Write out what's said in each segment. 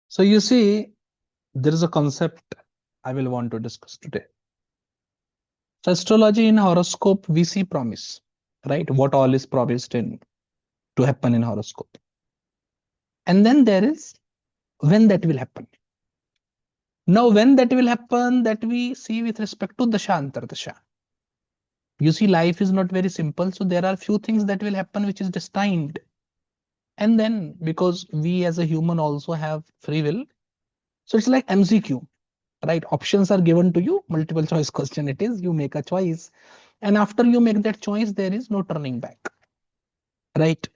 So you see, there is a concept I will want to discuss today. So astrology in horoscope, we see promise, right? What all is promised in to happen in horoscope. And then there is when that will happen. Now, when that will happen, that we see with respect to Dasha Antardasha. You see, life is not very simple. So there are few things that will happen which is destined. And then because we as a human also have free will, so it's like MCQ, right? Options are given to you, multiple choice question it is, you make a choice. And after you make that choice, there is no turning back, right?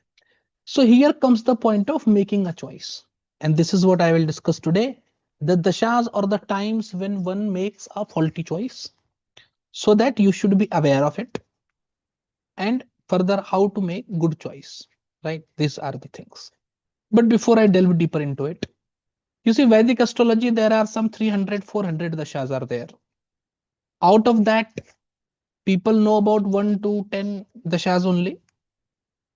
So here comes the point of making a choice. And this is what I will discuss today. The dashas or the times when one makes a faulty choice, so that you should be aware of it. And further, how to make good choice, right? These are the things. But before I delve deeper into it, you see, Vedic astrology, there are some 300, 400 dashas are there. Out of that, people know about 1 to 10 dashas only,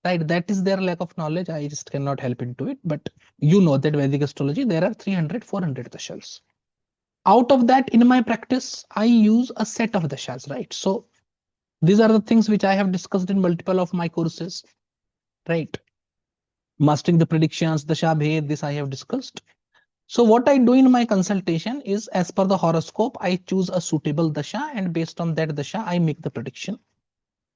right? That is their lack of knowledge. I just cannot help into it. But you know that Vedic astrology, there are 300, 400 dashas. Out of that, in my practice, I use a set of dashas, right? So these are the things which I have discussed in multiple of my courses, right? Mastering the predictions, dasha bhed, this I have discussed. So what I do in my consultation is, as per the horoscope, I choose a suitable dasha, and based on that dasha, I make the prediction.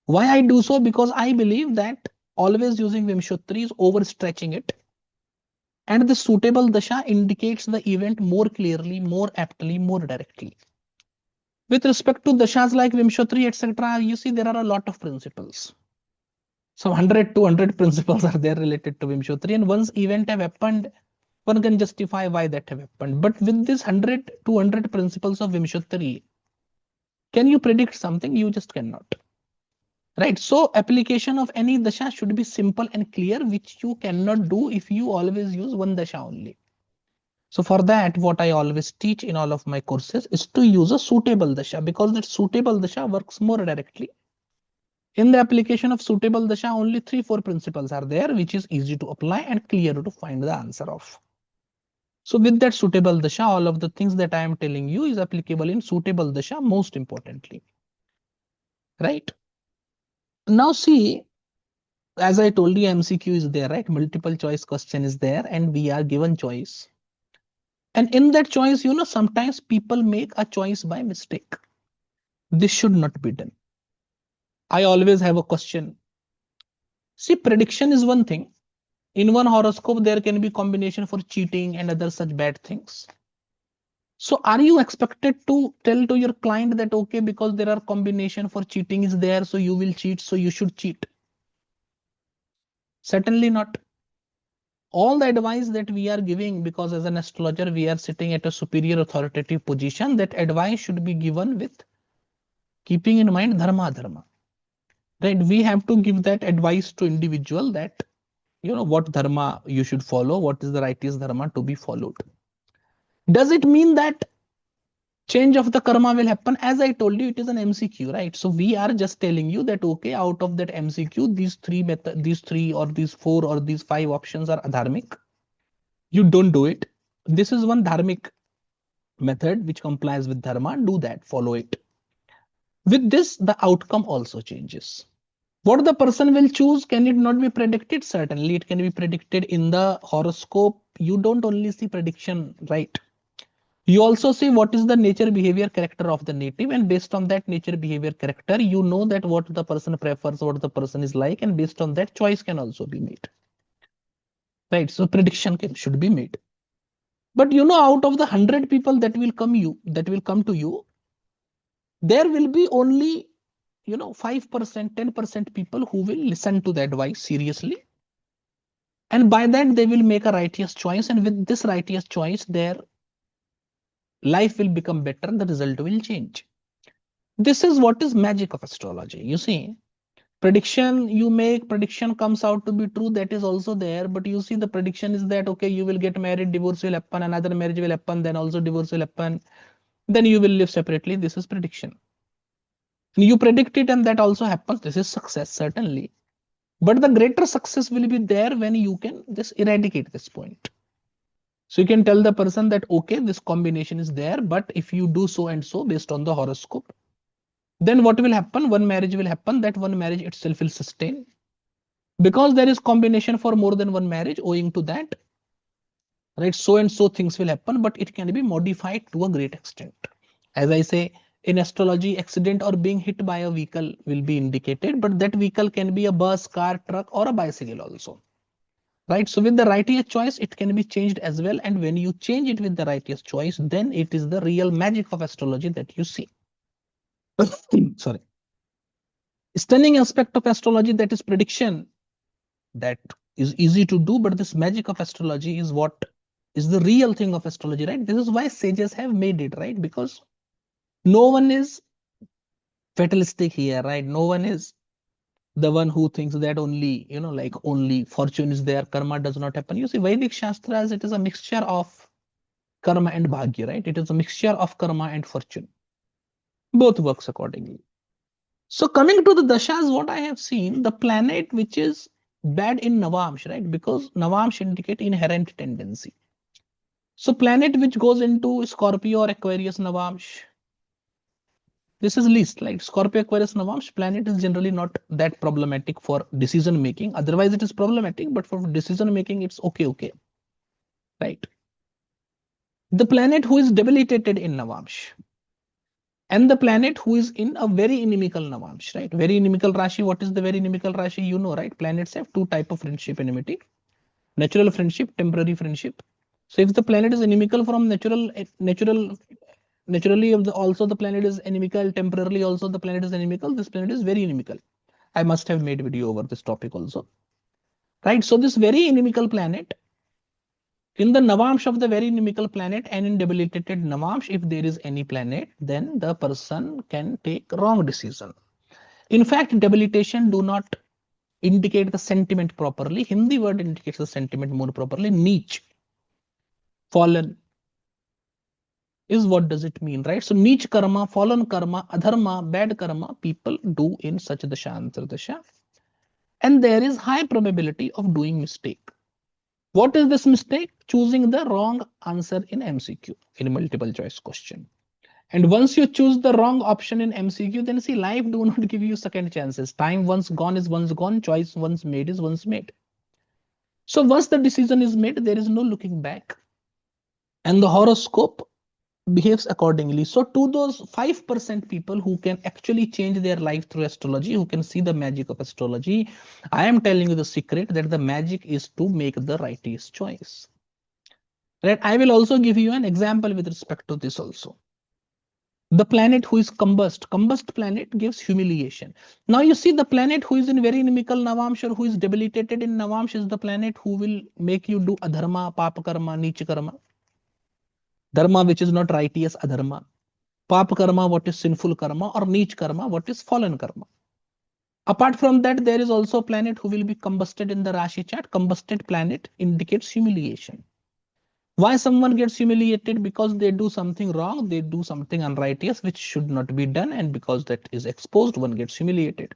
Why I do so? Because I believe that always using Vimshottari is overstretching it. And the suitable dasha indicates the event more clearly, more aptly, more directly. With respect to dashas like Vimshottari, etc., you see there are a lot of principles. So 100, 200 principles are there related to Vimshottari. And once event have happened, one can justify why that have happened. But with this 100, 200 principles of Vimshottari, can you predict something? You just cannot. Right. So application of any dasha should be simple and clear, which you cannot do if you always use one dasha only. So for that, what I always teach in all of my courses is to use a suitable dasha, because that suitable dasha works more directly. In the application of suitable dasha, only 3-4 principles are there, which is easy to apply and clear to find the answer of. So with that suitable dasha, all of the things that I am telling you is applicable in suitable dasha most importantly. Right? Now see, as I told you, MCQ is there, right? Multiple choice question is there, and we are given choice. And in that choice, sometimes people make a choice by mistake. This should not be done. I always have a question. See, prediction is one thing. In one horoscope, there can be combination for cheating and other such bad things. So are you expected to tell to your client that, okay, because there are combination for cheating is there, so you will cheat, so you should cheat? Certainly not. All the advice that we are giving, because as an astrologer, we are sitting at a superior authoritative position, that advice should be given with keeping in mind dharma. Right? We have to give that advice to individual that, what dharma you should follow, what is the righteous dharma to be followed. Does it mean that change of the karma will happen? As I told you, it is an MCQ, right? So we are just telling you that, okay, out of that MCQ, these three or these four or these five options are adharmic. You don't do it. This is one dharmic method which complies with dharma. Do that, follow it. With this, the outcome also changes. What the person will choose, can it not be predicted? Certainly, it can be predicted in the horoscope. You don't only see prediction, right? You also see what is the nature behavior character of the native, and based on that nature behavior character, you know that what the person prefers, what the person is like, and based on that, choice can also be made. Right? So prediction should be made. But out of the 100 people that will come to you, there will be only 5%, 10% people who will listen to the advice seriously, and by that they will make a righteous choice, and with this righteous choice their life will become better, the result will change. This is what is magic of astrology. You see, prediction you make, prediction comes out to be true, that is also there. But you see, the prediction is that, okay, you will get married, divorce will happen, another marriage will happen, then also divorce will happen, then you will live separately. This is prediction. You predict it and that also happens. This is success, certainly. But the greater success will be there when you can just eradicate this point. So you can tell the person that, okay, this combination is there, but if you do so and so based on the horoscope, then what will happen? One marriage will happen, that one marriage itself will sustain. Because there is combination for more than one marriage, owing to that, right, so and so things will happen, but it can be modified to a great extent. As I say, in astrology, accident or being hit by a vehicle will be indicated, but that vehicle can be a bus, car, truck, or a bicycle also. Right, so with the righteous choice, it can be changed as well. And when you change it with the righteous choice, then it is the real magic of astrology that you see. Sorry. Stunning aspect of astrology, that is prediction, that is easy to do, but this magic of astrology is what is the real thing of astrology, right? This is why sages have made it, right? Because no one is fatalistic here, right? No one is the one who thinks that only, like only fortune is there, karma does not happen. You see, Vedic Shastras, it is a mixture of karma and bhagya, right? It is a mixture of karma and fortune. Both works accordingly. So coming to the dashas, what I have seen, the planet which is bad in Navamsh, right? Because Navamsh indicate inherent tendency. So planet which goes into Scorpio or Aquarius Navamsh, this is least, like Scorpio Aquarius Navamsh planet is generally not that problematic for decision making. Otherwise it is problematic, but for decision making it's okay, right? The planet who is debilitated in Navamsh, and the planet who is in a very inimical Navamsh, right? Very inimical Rashi. What is the very inimical Rashi? You know, right? Planets have two types of friendship enmity: natural friendship, temporary friendship. So if the planet is inimical from naturally also the planet is inimical, temporarily also the planet is inimical. This planet is very inimical. I must have made video over this topic also, right? So this very inimical planet, in the Navamsh of the very inimical planet and in debilitated Navamsh, if there is any planet, then the person can take wrong decision. In fact, debilitation do not indicate the sentiment properly. Hindi word indicates the sentiment more properly. Neech, fallen, is what does it mean, right? So neech karma, fallen karma, adharma, bad karma, people do in such dasha antardasha. And there is high probability of doing mistake. What is this mistake? Choosing the wrong answer in MCQ, in multiple choice question. And once you choose the wrong option in MCQ, then see, life do not give you second chances. Time once gone is once gone. Choice once made is once made. So once the decision is made, there is no looking back. And the horoscope behaves accordingly. So to those 5% people who can actually change their life through astrology, who can see the magic of astrology, I am telling you the secret that the magic is to make the righteous choice. Right? I will also give you an example with respect to this also. The planet who is combust planet gives humiliation. Now you see, the planet who is in very inimical Navamsh or who is debilitated in Navamsh is the planet who will make you do adharma, papa karma, neech karma. Dharma which is not righteous, adharma. Papa karma, what is sinful karma, or neech karma, what is fallen karma. Apart from that, there is also a planet who will be combusted in the Rashi chart. Combusted planet indicates humiliation. Why someone gets humiliated? Because they do something wrong, they do something unrighteous, which should not be done. And because that is exposed, one gets humiliated.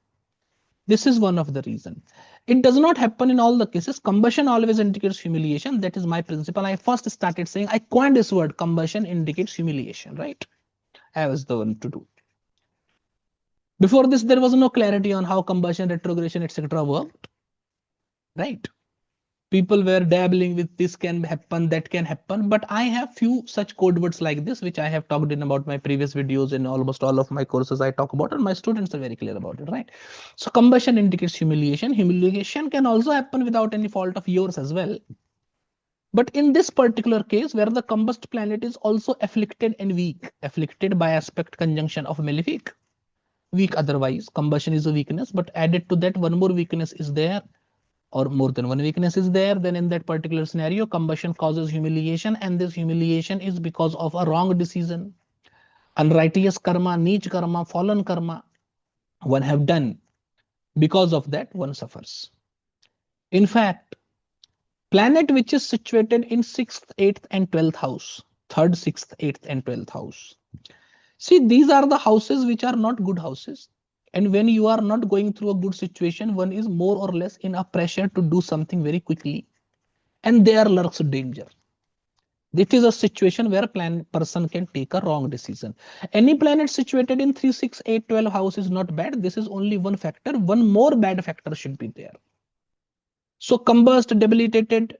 This is one of the reasons. It does not happen in all the cases. Combustion always indicates humiliation. That is my principle. I first started saying, I coined this word, combustion indicates humiliation, right? I was the one to do. Before this, there was no clarity on how combustion, retrogression, etc. worked, right? People were dabbling with this can happen, that can happen, but I have few such code words like this, which I have talked in about my previous videos. In almost all of my courses I talk about, and my students are very clear about it, right? So combustion indicates humiliation. Humiliation can also happen without any fault of yours as well. But in this particular case, where the combust planet is also afflicted and weak, afflicted by aspect conjunction of malefic, weak otherwise, combustion is a weakness, but added to that one more weakness is there, or more than one weakness is there, then in that particular scenario, combustion causes humiliation, and this humiliation is because of a wrong decision, unrighteous karma, neech karma, fallen karma one have done. Because of that, one suffers. In fact, planet which is situated in 6th, 8th, and 12th house, 3rd, 6th, 8th, and 12th house. See, these are the houses which are not good houses. And when you are not going through a good situation, one is more or less in a pressure to do something very quickly. And there lurks danger. It is a situation where person can take a wrong decision. Any planet situated in 3, 6, 8, 12 house is not bad. This is only one factor. One more bad factor should be there. So combust, debilitated,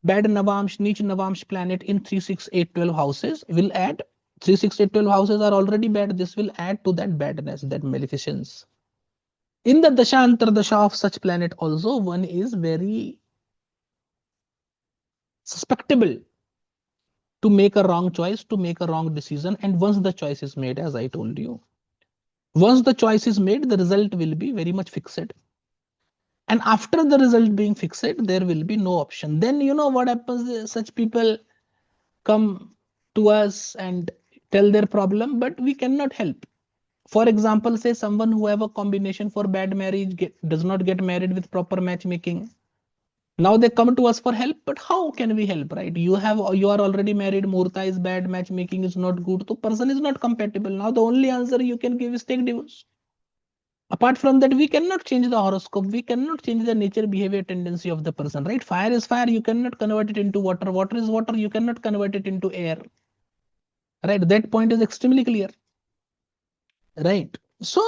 bad Navamsh, Neech Navamsh planet in 3, 6, 8, 12 houses will add. 3, 6, 8, 12 houses are already bad. This will add to that badness, that maleficence. In the Dasha Antardasha of such planet also, one is very susceptible to make a wrong choice, to make a wrong decision. And once the choice is made, as I told you, once the choice is made, the result will be very much fixed. And after the result being fixed, there will be no option. Then you know what happens? Such people come to us and tell their problem, but we cannot help. For example, say someone who have a combination for bad marriage does not get married with proper matchmaking. Now they come to us for help, but how can we help, right? You are already married, Murta is bad, matchmaking is not good, the person is not compatible. Now the only answer you can give is take divorce. Apart from that, we cannot change the horoscope, we cannot change the nature, behavior, tendency of the person, right? Fire is fire, you cannot convert it into water. Water is water, you cannot convert it into air, right? That point is extremely clear, right? So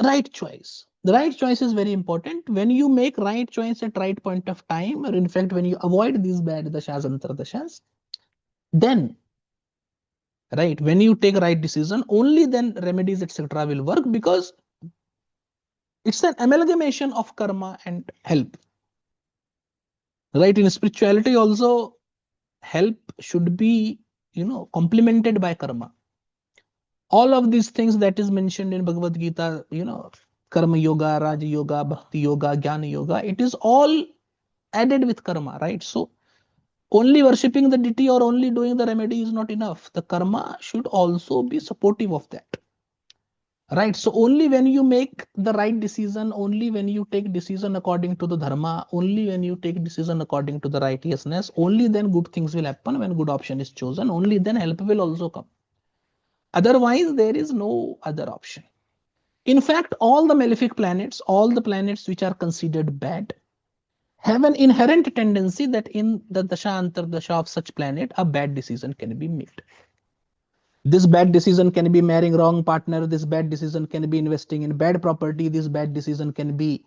right choice. The right choice is very important. When you make right choice at right point of time, or in fact, when you avoid these bad dashas, antardashas, then, right, when you take right decision, only then remedies, etc. will work, because it's an amalgamation of karma and help. Right? In spirituality also, help should be, complemented by karma. All of these things that is mentioned in Bhagavad Gita, karma yoga, raja yoga, bhakti yoga, jnana yoga, it is all added with karma, right? So only worshipping the deity or only doing the remedy is not enough. The karma should also be supportive of that, right? So only when you make the right decision, only when you take decision according to the dharma, only when you take decision according to the righteousness, only then good things will happen. When good option is chosen, only then help will also come. Otherwise, there is no other option. In fact, all the malefic planets, all the planets which are considered bad, have an inherent tendency that in the Dasha Antardasha of such planet, a bad decision can be made. This bad decision can be marrying wrong partner, this bad decision can be investing in bad property, this bad decision can be,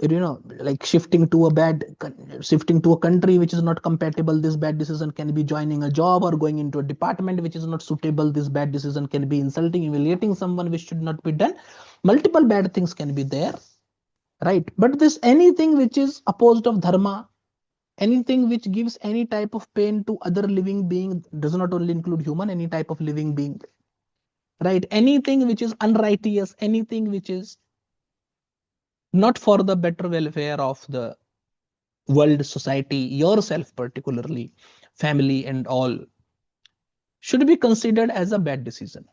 like shifting to a country which is not compatible, this bad decision can be joining a job or going into a department which is not suitable, this bad decision can be insulting, humiliating someone, which should not be done. Multiple bad things can be there, right? But this anything which is opposed of dharma, anything which gives any type of pain to other living being, does not only include human, any type of living being, right? Anything which is unrighteous, anything which is not for the better welfare of the world, society, yourself particularly, family and all, should be considered as a bad decision.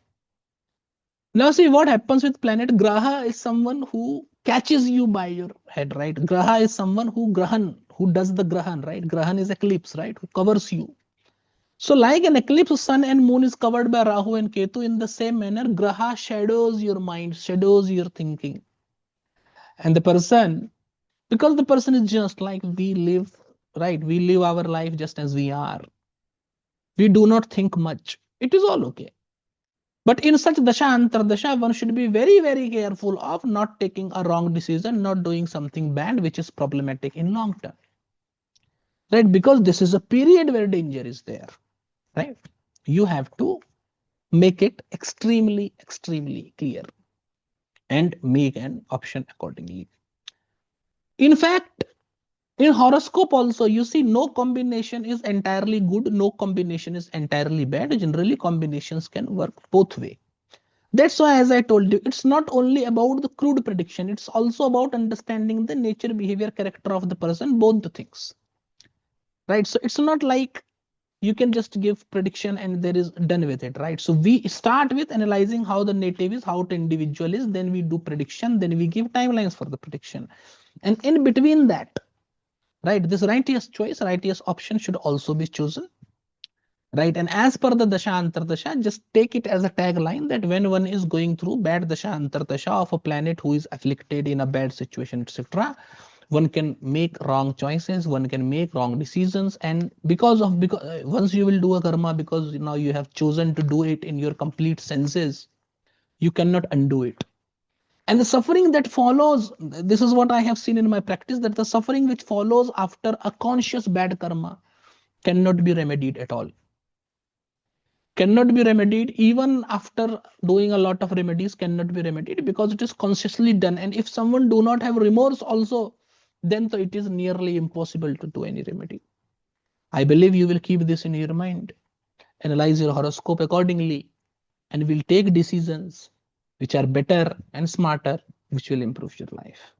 Now see what happens with planet. Graha is someone who catches you by your head, right? Graha is someone who does the grahan, right? Grahan is eclipse, right? Who covers you. So like an eclipse, sun and moon is covered by Rahu and Ketu, in the same manner, Graha shadows your mind, shadows your thinking. And the person, because the person is just like we live, right? We live our life just as we are. We do not think much. It is all okay. But in such dasha, antardasha, one should be very, very careful of not taking a wrong decision, not doing something bad, which is problematic in long term. Right? Because this is a period where danger is there. Right? You have to make it extremely, extremely clear and make an option accordingly. In fact, in horoscope also, you see, no combination is entirely good, no combination is entirely bad. Generally, combinations can work both way. That's why, as I told you, it's not only about the crude prediction, it's also about understanding the nature, behavior, character of the person, both the things. Right? So it's not like you can just give prediction and there is done with it, right? So we start with analyzing how the native is, how the individual is, then we do prediction, then we give timelines for the prediction. And in between that, right, this righteous choice, righteous option should also be chosen, right? And as per the dasha antardasha, just take it as a tagline that when one is going through bad dasha antardasha of a planet who is afflicted in a bad situation, etc., One can make wrong choices, one can make wrong decisions, and because once you will do a karma, because now you have chosen to do it in your complete senses, you cannot undo it. And the suffering that follows, this is what I have seen in my practice, that the suffering which follows after a conscious bad karma cannot be remedied at all. Cannot be remedied. Even after doing a lot of remedies, cannot be remedied, because it is consciously done. And if someone do not have remorse also, then so it is nearly impossible to do any remedy. I believe you will keep this in your mind, analyze your horoscope accordingly, and will take decisions which are better and smarter, which will improve your life.